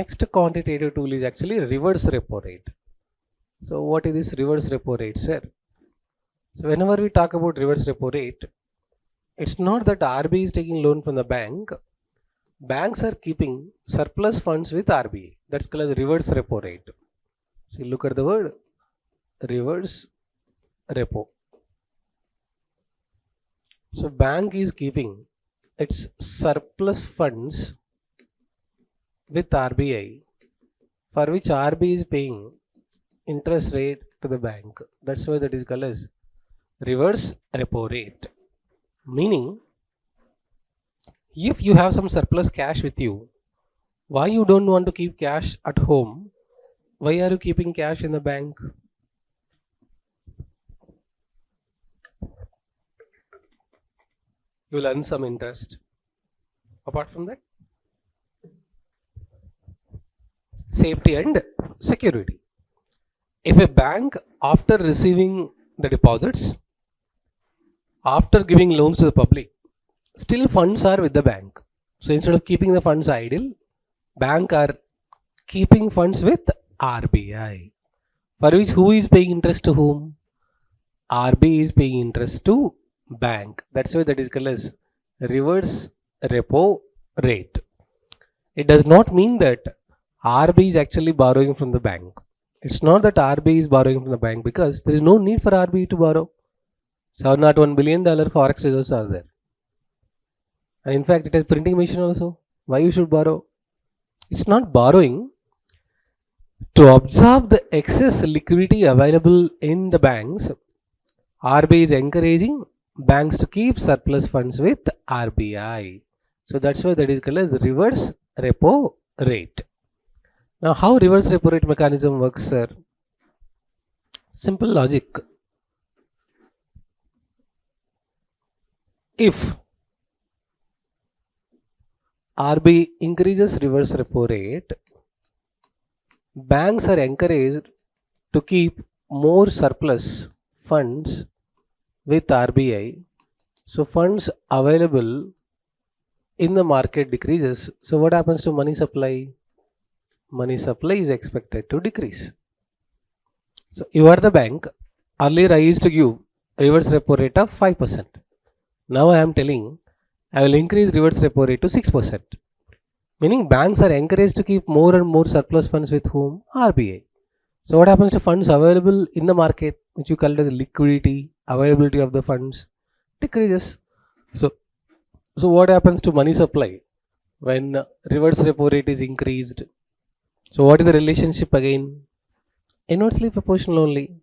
next quantitative tool is actually reverse repo rate. So what is this reverse repo rate, sir? So whenever we talk about reverse repo rate, it's not that RBI is taking loan from the bank. Banks are keeping surplus funds with RBI. That's called as reverse repo rate. So look at the word reverse repo. So bank is keeping its surplus funds with RBI, for which RBI is paying interest rate to the bank. That's why that is called as reverse repo rate. Meaning, if you have some surplus cash with you, why you don't want to keep cash at home? Why are you keeping cash in the bank? You will earn some interest. Apart from that, safety and security. If a bank, after receiving the deposits, after giving loans to the public, still funds are with the bank. So instead of keeping the funds idle, bank are keeping funds with RBI. For which who is paying interest to whom? RBI is paying interest to bank. That's why that is called as reverse repo rate. It does not mean that RBI is actually borrowing from the bank. It's not that RBI is borrowing from the bank, because there is no need for RBI to borrow. $701 billion forex reserves are there. And in fact, it has printing machine also. Why you should borrow? It's not borrowing. To absorb the excess liquidity available in the banks, RBI is encouraging banks to keep surplus funds with RBI. So that's why that is called as reverse repo rate. Now, how reverse repo rate mechanism works, sir? Simple logic. If RBI increases reverse repo rate, banks are encouraged to keep more surplus funds with RBI. So funds available in the market decreases. So what happens to money supply? Money supply is expected to decrease. So you are the bank. Earlier I used to give reverse repo rate of 5%. Now I am telling I will increase reverse repo rate to 6%. Meaning banks are encouraged to keep more and more surplus funds with whom? RBI. So what happens to funds available in the market, which you call it as liquidity, availability of the funds, decreases. So what happens to money supply when reverse repo rate is increased? So what is the relationship again? Inversely proportional only.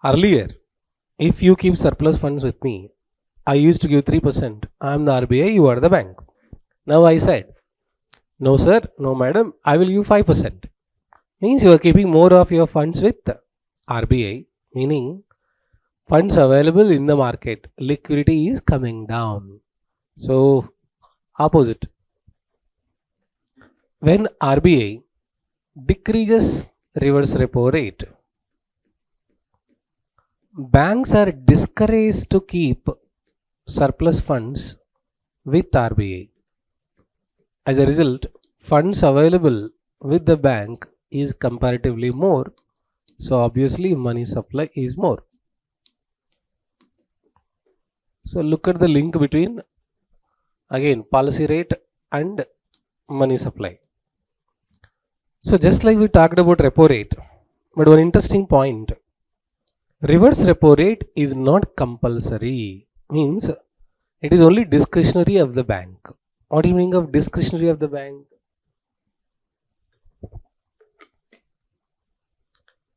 Earlier, if you keep surplus funds with me, I used to give 3%. I am the RBI, you are the bank. Now I said, no sir, no madam, I will give 5%. Means you are keeping more of your funds with RBI, meaning funds available in the market, liquidity is coming down. So opposite. When RBI decreases reverse repo rate, banks are discouraged to keep surplus funds with RBI. As a result, funds available with the bank is comparatively more. So obviously money supply is more. So look at the link between, again, policy rate and money supply. So just like we talked about repo rate, but one interesting point, reverse repo rate is not compulsory. Means it is only discretionary of the bank. What do you mean of discretionary of the bank?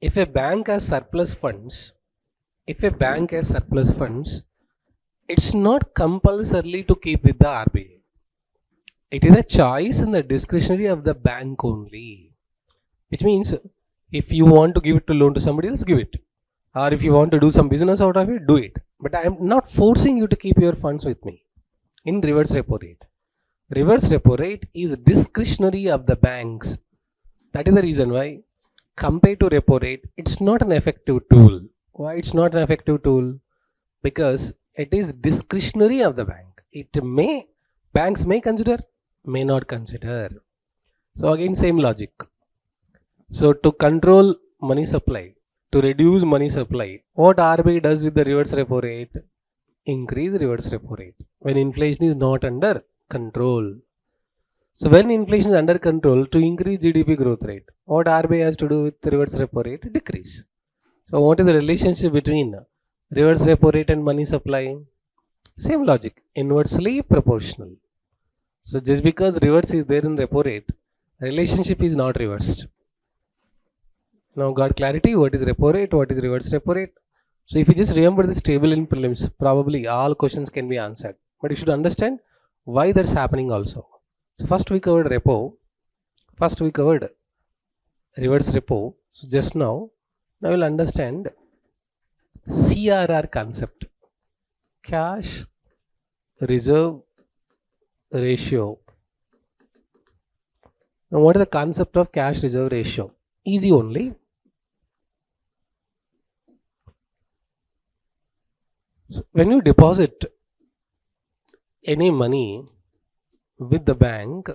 If a bank has surplus funds, it's not compulsory to keep with the RBI. It is a choice and the discretionary of the bank only. Which means if you want to give it to loan to somebody else, give it. Or if you want to do some business out of it, do it. But I am not forcing you to keep your funds with me in reverse repo rate. Reverse repo rate is discretionary of the banks. That is the reason why, compared to repo rate, it's not an effective tool. Why it's not an effective tool? Because it is discretionary of the bank. Banks may consider, may not consider. So again same logic. So to control money supply, to reduce money supply, what RBI does with the reverse repo rate? Increase reverse repo rate when inflation is not under control. So when inflation is under control, to increase GDP growth rate, what RBI has to do with reverse repo rate? Decrease. So what is the relationship between reverse repo rate and money supply? Same logic, inversely proportional. So just because reverse is there in repo rate, relationship is not reversed. Now got clarity what is repo rate, what is reverse repo rate. So if you just remember this table in prelims, probably all questions can be answered. But you should understand why that's happening also. So first we covered repo, first we covered reverse repo. So just now we'll understand CRR concept, cash reserve ratio. Now what is the concept of cash reserve ratio? Easy only. So when you deposit any money with the bank,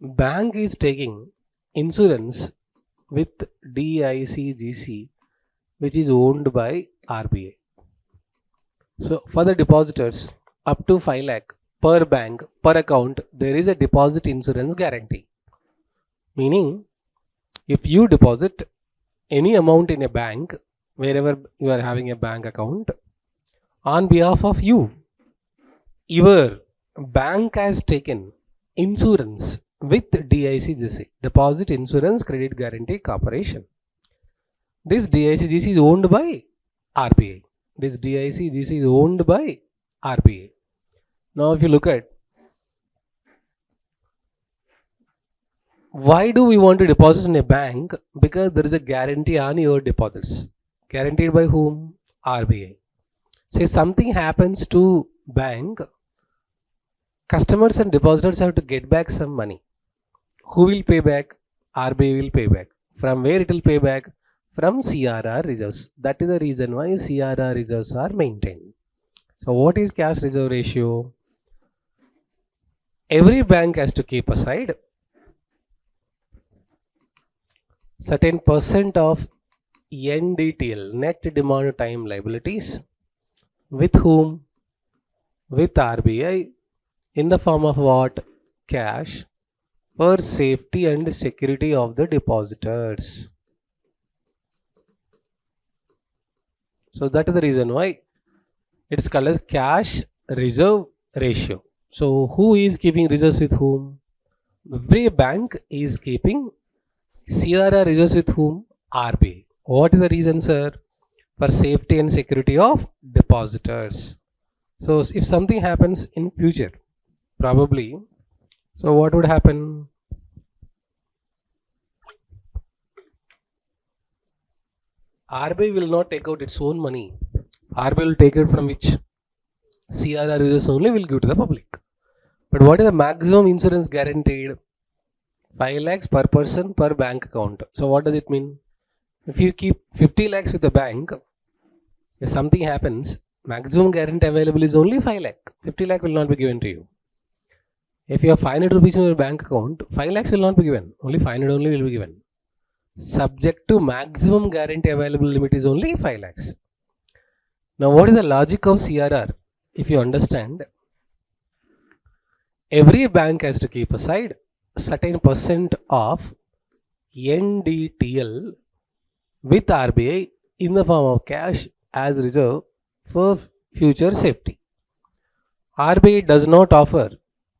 bank is taking insurance with DICGC, which is owned by RBI. So for the depositors up to 5 lakh per bank per account, there is a deposit insurance guarantee. Meaning if you deposit any amount in a bank, wherever you are having a bank account, on behalf of you, your bank has taken insurance with DICGC, Deposit Insurance Credit Guarantee Corporation. This DICGC is owned by RBI. This DICGC is owned by RBI. Now if you look at why do we want to deposit in a bank? Because there is a guarantee on your deposits. Guaranteed by whom? RBI. So if something happens to bank, customers and depositors have to get back some money. Who will pay back? RBI will pay back. From where it will pay back? From CRR reserves. That is the reason why CRR reserves are maintained. So what is cash reserve ratio? Every bank has to keep aside certain percent of NDTL, net demand time liabilities, with whom? With RBI, in the form of what? Cash, for safety and security of the depositors. So that is the reason why it's called as cash reserve ratio. So who is keeping reserves with whom? Every bank is keeping CRR reserves with whom? RBI. What is the reason, sir? For safety and security of depositors. So if something happens in future, probably, so what would happen? RBI will not take out its own money. RBI will take it from which? CRR reserves only will give to the public. But what is the maximum insurance guaranteed? 5 lakhs per person per bank account. So what does it mean? If you keep 50 lakhs with the bank, if something happens, maximum guarantee available is only 5 lakh. 50 lakh will not be given to you. If you have 500 rupees in your bank account, 5 lakhs will not be given. Only 500 only will be given. Subject to maximum guarantee available limit is only 5 lakhs. Now what is the logic of CRR? If you understand, every bank has to keep aside certain percent of NDTL with RBI in the form of cash as reserve for future safety. RBI does not offer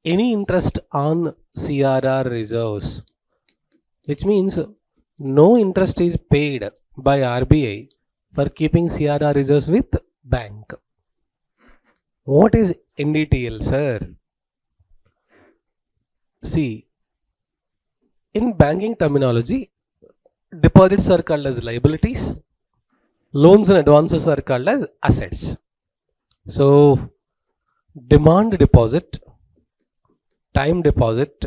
any interest on CRR reserves, which means no interest is paid by RBI for keeping CRR reserves with bank. What is NDTL, sir? See, in banking terminology, deposits are called as liabilities, loans and advances are called as assets. So, demand deposit, time deposit,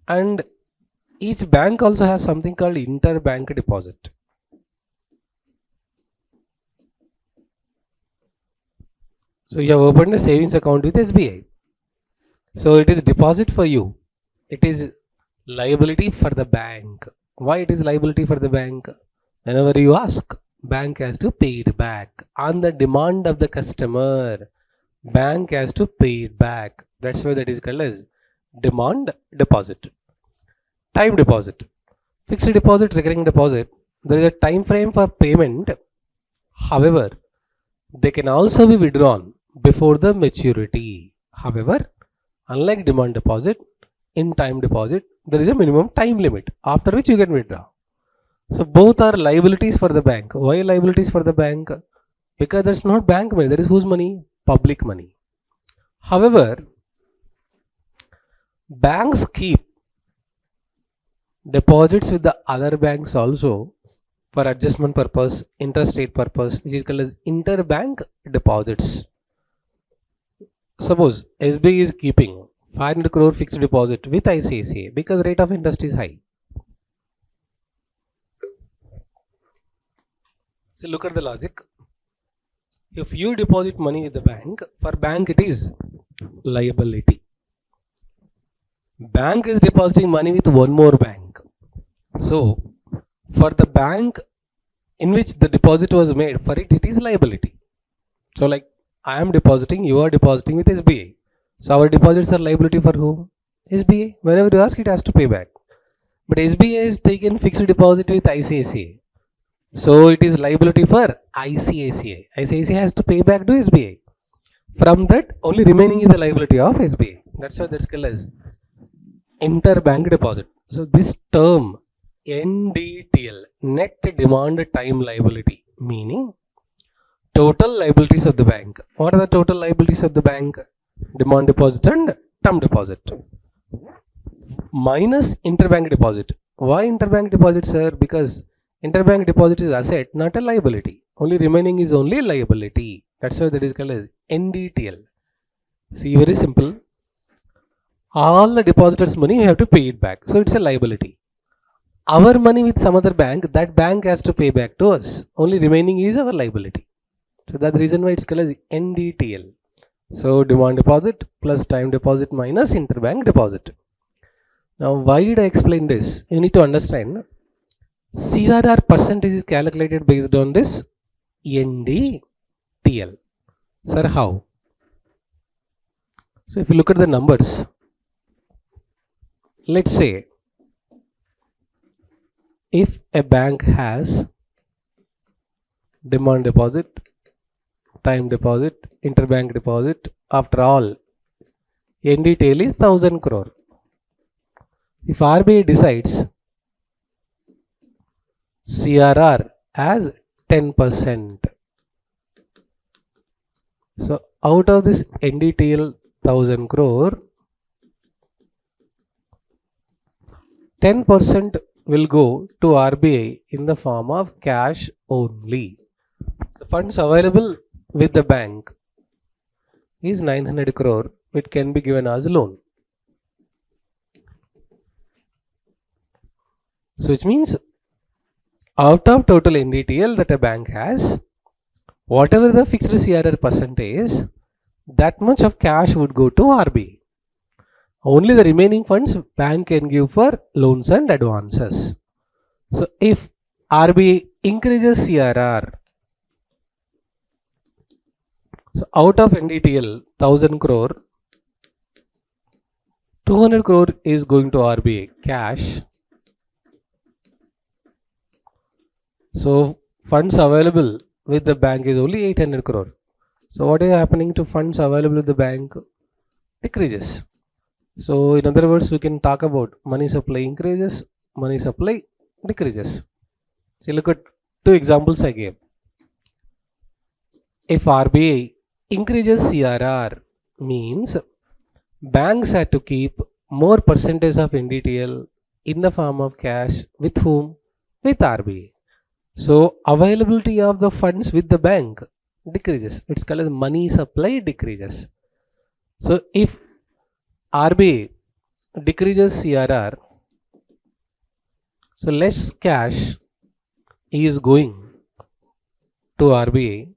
and each bank also has something called interbank deposit. So, you have opened a savings account with SBI. So it is deposit for you. It is liability for the bank. Why it is liability for the bank? Whenever you ask, bank has to pay it back on the demand of the customer. Bank has to pay it back. That's why that is called as demand deposit. Time deposit. Fixed deposit, recurring deposit. There is a time frame for payment. However, they can also be withdrawn before the maturity. However, unlike demand deposit, in time deposit, there is a minimum time limit after which you can withdraw. So both are liabilities for the bank. Why liabilities for the bank? Because that's not bank money. That is whose money? Public money. However, banks keep deposits with the other banks also for adjustment purpose, interest rate purpose, which is called as interbank deposits. Suppose SBI is keeping 500 crore fixed deposit with ICICI because rate of interest is high. So look at the logic. If you deposit money with the bank, for bank it is liability. Bank is depositing money with one more bank. So for the bank in which the deposit was made, for it is liability. So like I am depositing, you are depositing with SBI. So our deposits are liability for whom? SBI. Whenever you ask, it has to pay back. But SBI has taken fixed deposit with ICICI. So it is liability for ICICI. ICICI has to pay back to SBI. From that, only remaining is the liability of SBI. That's why that's called as interbank deposit. So this term NDTL, net demand time liability, meaning total liabilities of the bank. What are the total liabilities of the bank? Demand deposit and term deposit minus interbank deposit. Why interbank deposit, sir? Because interbank deposit is asset, not a liability. Only remaining is only liability. That's why that is called as NDTL. See, very simple. All the depositors' money, you have to pay it back. So it's a liability. Our money with some other bank, that bank has to pay back to us. Only remaining is our liability. So that's the reason why it's called as NDTL. So demand deposit plus time deposit minus interbank deposit. Now why did I explain this? You need to understand CRR percentage is calculated based on this NDTL. Sir, how? So if you look at the numbers, let's say if a bank has demand deposit, time deposit, interbank deposit, after all, NDTL is 1000 crore. If RBI decides CRR as 10%, so out of this NDTL 1000 crore, 10% will go to RBI in the form of cash only. The funds available with the bank is 900 crore. It can be given as a loan. So which means out of total NDTL that a bank has, whatever the fixed CRR percentage, that much of cash would go to RBI. Only the remaining funds bank can give for loans and advances. So if RBI increases CRR, so out of NDTL 1000 crore, 200 crore is going to RBI cash. So funds available with the bank is only 800 crore. So what is happening to funds available with the bank? Decreases. So in other words, we can talk about money supply increases, money supply decreases. So look at two examples I gave. If RBI increases CRR, means banks had to keep more percentage of NDTL in the form of cash with whom? With RBI. So availability of the funds with the bank decreases. It's called as money supply decreases. So if RBI decreases CRR, so less cash is going to RBI,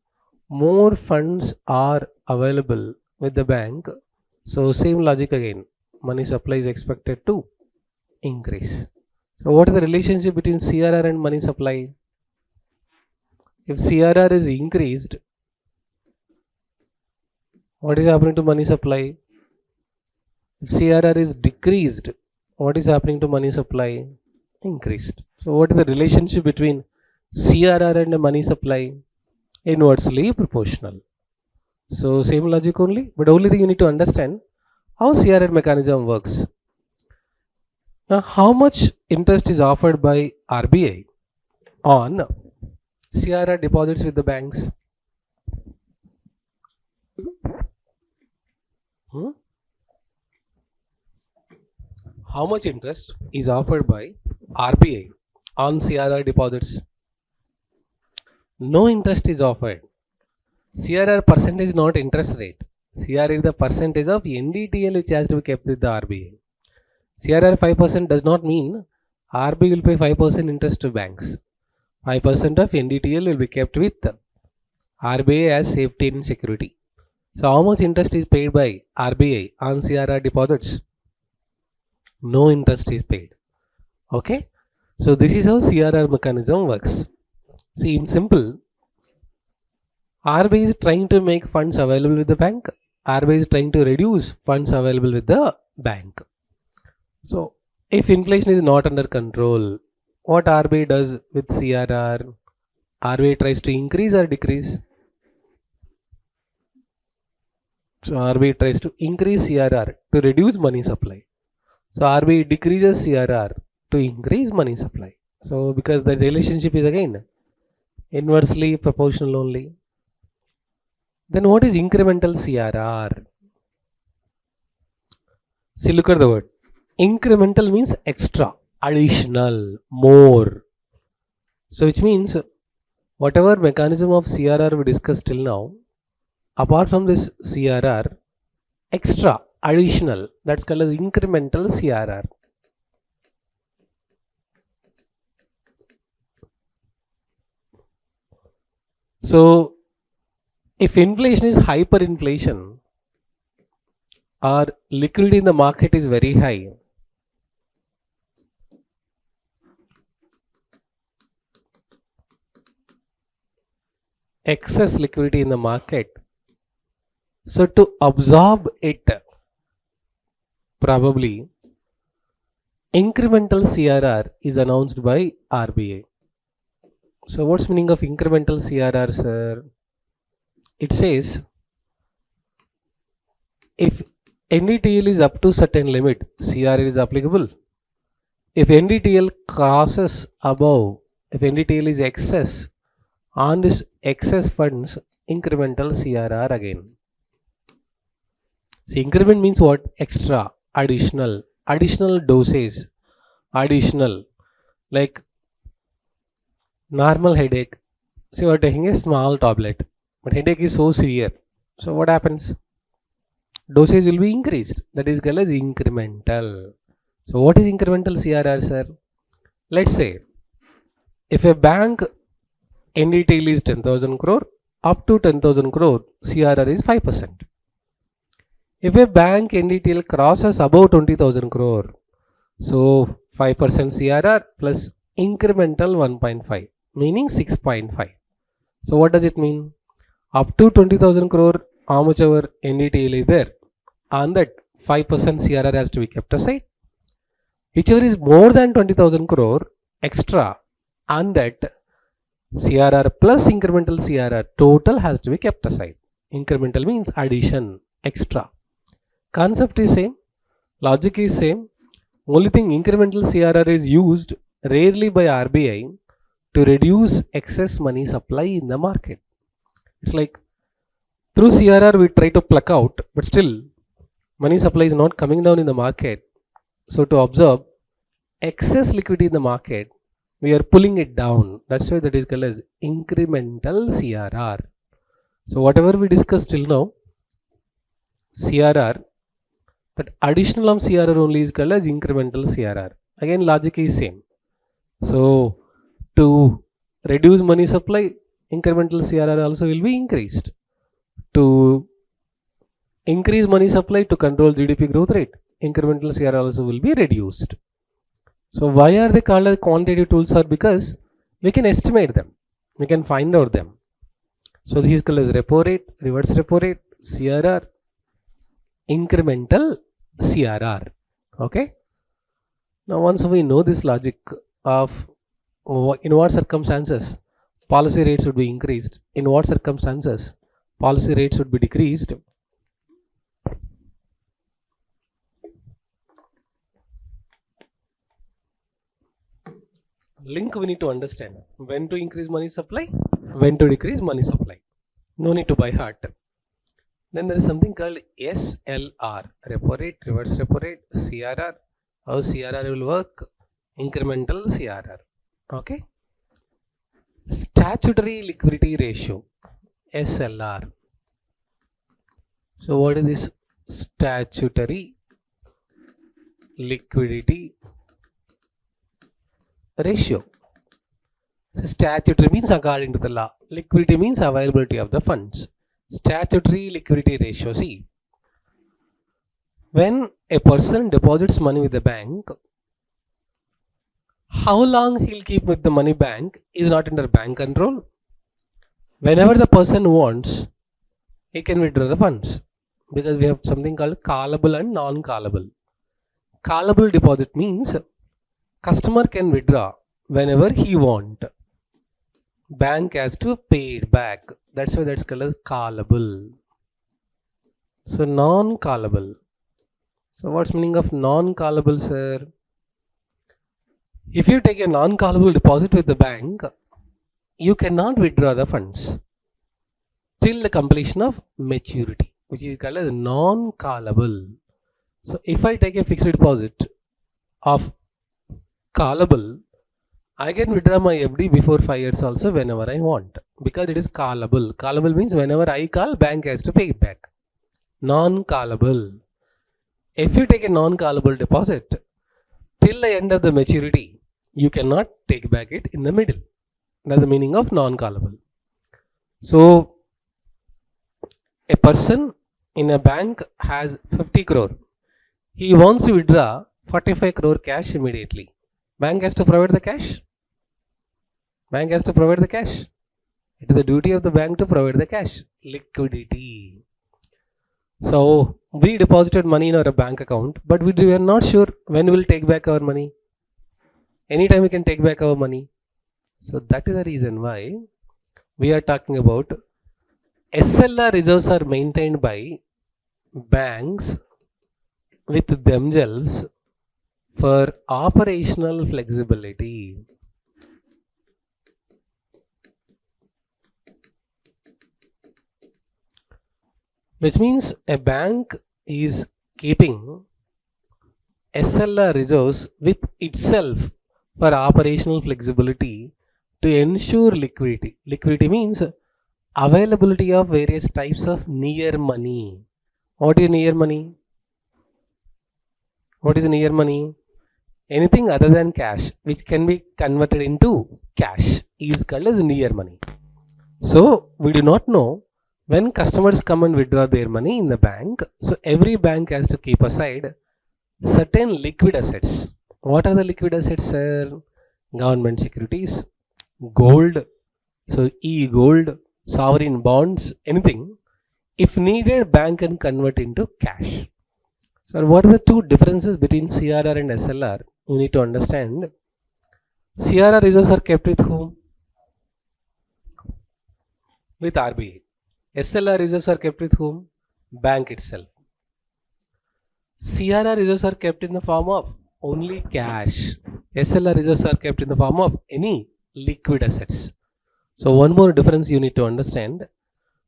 more funds are available with the bank. So same logic again, money supply is expected to increase. So what is the relationship between CRR and money supply? If CRR is increased, what is happening to money supply? If CRR is decreased, what is happening to money supply? Increased. So what is the relationship between CRR and money supply? Inversely proportional. So same logic only, but only thing you need to understand how CRR mechanism works. Now how much interest is offered by RBI on CRR deposits with the banks? How much interest is offered by RBI on CRR deposits? No interest is offered. CRR percentage is not interest rate. CRR is the percentage of NDTL which has to be kept with the RBI. CRR 5% does not mean RBI will pay 5% interest to banks. 5% of NDTL will be kept with RBI as safety and security. So how much interest is paid by RBI on CRR deposits? No interest is paid. Okay. So this is how CRR mechanism works. See, in simple, RBI is trying to make funds available with the bank. RBI is trying to reduce funds available with the bank. So if inflation is not under control, what RBI does with CRR? RBI tries to increase or decrease? So RBI tries to increase CRR to reduce money supply. So RBI decreases CRR to increase money supply. So because the relationship is again inversely proportional only. Then what is incremental CRR? See, look at the word. Incremental means extra, additional, more. So which means whatever mechanism of CRR we discussed till now, apart from this CRR, extra, additional, that's called as incremental CRR. So if inflation is hyperinflation or liquidity in the market is very high, excess liquidity in the market, so to absorb it, probably incremental CRR is announced by RBI. So what's meaning of incremental CRR, sir? It says if NDTL is up to certain limit, CRR is applicable. If NDTL crosses above, if NDTL is excess, on this excess funds, incremental CRR again. See, increment means what? Extra, additional, additional doses, additional, like normal headache. See, we are taking a small tablet, but headache is so severe. So what happens? Dosage will be increased. That is called as incremental. So what is incremental CRR, sir? Let's say if a bank NDTL is 10,000 crore, up to 10,000 crore, CRR is 5%. If a bank NDTL crosses above 20,000 crore, so 5% CRR plus incremental 1.5, meaning 6.5. So what does it mean? Up to 20,000 crore, how much our NDTL is there, on that 5% CRR has to be kept aside. Whichever is more than 20,000 crore, extra, on that CRR plus incremental CRR total has to be kept aside. Incremental means addition, extra. Concept is same, logic is same. Only thing, incremental CRR is used rarely by RBI to reduce excess money supply in the market. It's like through CRR we try to pluck out, but still money supply is not coming down in the market. So to observe excess liquidity in the market, we are pulling it down. That's why that is called as incremental CRR. So whatever we discussed till now, CRR, that additional of CRR only is called as incremental CRR. Again, logic is same. So to reduce money supply, incremental CRR also will be increased. To increase money supply to control GDP growth rate. Incremental CRR also will be reduced. So why are they called as quantitative tools? Are because we can estimate them, we can find out them. So these called as repo rate, reverse repo rate, CRR, incremental CRR. Okay. Now once we know this logic of in what circumstances policy rates would be increased, in what circumstances policy rates would be decreased, link we need to understand. When to increase money supply, when to decrease money supply. No need to by heart. Then there is something called SLR, repo rate, reverse repo rate, CRR. How CRR will work? Incremental CRR. Okay. Statutory liquidity ratio, SLR. So what is this statutory liquidity ratio? Statutory means according to the law. Liquidity means availability of the funds. Statutory liquidity ratio. See, when a person deposits money with the bank, how long he'll keep with the money bank is not under bank control. Whenever the person wants, he can withdraw the funds, because we have something called callable and non-callable. Callable deposit means customer can withdraw whenever he want. Bank has to pay it back. That's why that's called as callable. So non-callable. So what's meaning of non-callable, sir? If you take a non-callable deposit with the bank, you cannot withdraw the funds till the completion of maturity, which is called as non-callable. So if I take a fixed deposit of callable, I can withdraw my FD before 5 years also whenever I want, because it is callable. Callable means whenever I call, bank has to pay it back. Non-callable. If you take a non-callable deposit till the end of the maturity, you cannot take back it in the middle. That's the meaning of non-callable. So a person in a bank has 50 crore. He wants to withdraw 45 crore cash immediately. Bank has to provide the cash. Bank has to provide the cash. It is the duty of the bank to provide the cash. Liquidity. So we deposited money in our bank account, but we are not sure when we will take back our money. Anytime we can take back our money. So that is the reason why we are talking about SLR reserves are maintained by banks with themselves for operational flexibility. Which means a bank is keeping SLR reserves with itself for operational flexibility to ensure liquidity. Liquidity means availability of various types of near money. What is near money? What is near money? Anything other than cash which can be converted into cash is called as near money. So we do not know when customers come and withdraw their money in the bank. So every bank has to keep aside certain liquid assets. What are the liquid assets, sir? Government securities, gold, so e-gold, sovereign bonds, anything. If needed, bank can convert into cash. So what are the two differences between CRR and SLR? You need to understand. CRR reserves are kept with whom? With RBI. SLR reserves are kept with whom? Bank itself. CRR reserves are kept in the form of only cash. SLR reserves are kept in the form of any liquid assets. So one more difference you need to understand.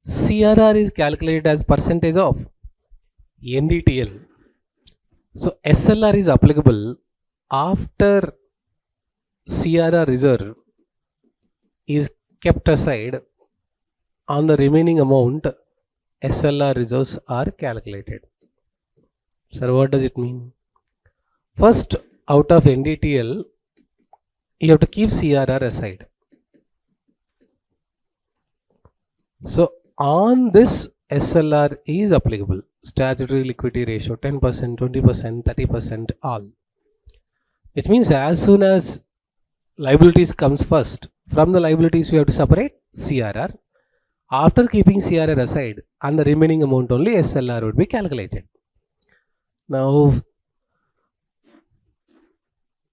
CRR is calculated as percentage of NDTL. So SLR is applicable after CRR reserve is kept aside. On the remaining amount, SLR reserves are calculated. Sir, what does it mean? First, out of NDTL, you have to keep CRR aside. So on this, SLR is applicable. statutory liquidity ratio 10%, 20%, 30%, all. Which means as soon as liabilities comes first, from the liabilities we have to separate CRR. After keeping CRR aside, and the remaining amount only SLR would be calculated. Now,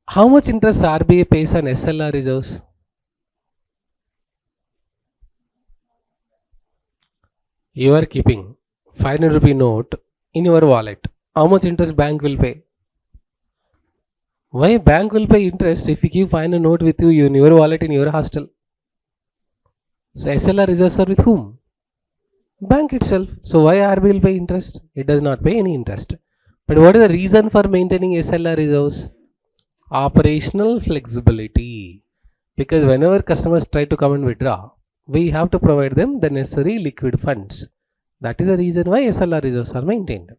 how much interest RBI pays on SLR reserves? You are keeping 500 rupee note in your wallet. How much interest bank will pay? Why bank will pay interest if you keep 500 note with you in your wallet in your hostel? So SLR reserves are with whom? Bank itself. So why RBI will pay interest? It does not pay any interest. But what is the reason for maintaining SLR reserves? Operational flexibility. Because whenever customers try to come and withdraw, we have to provide them the necessary liquid funds. That is the reason why SLR reserves are maintained.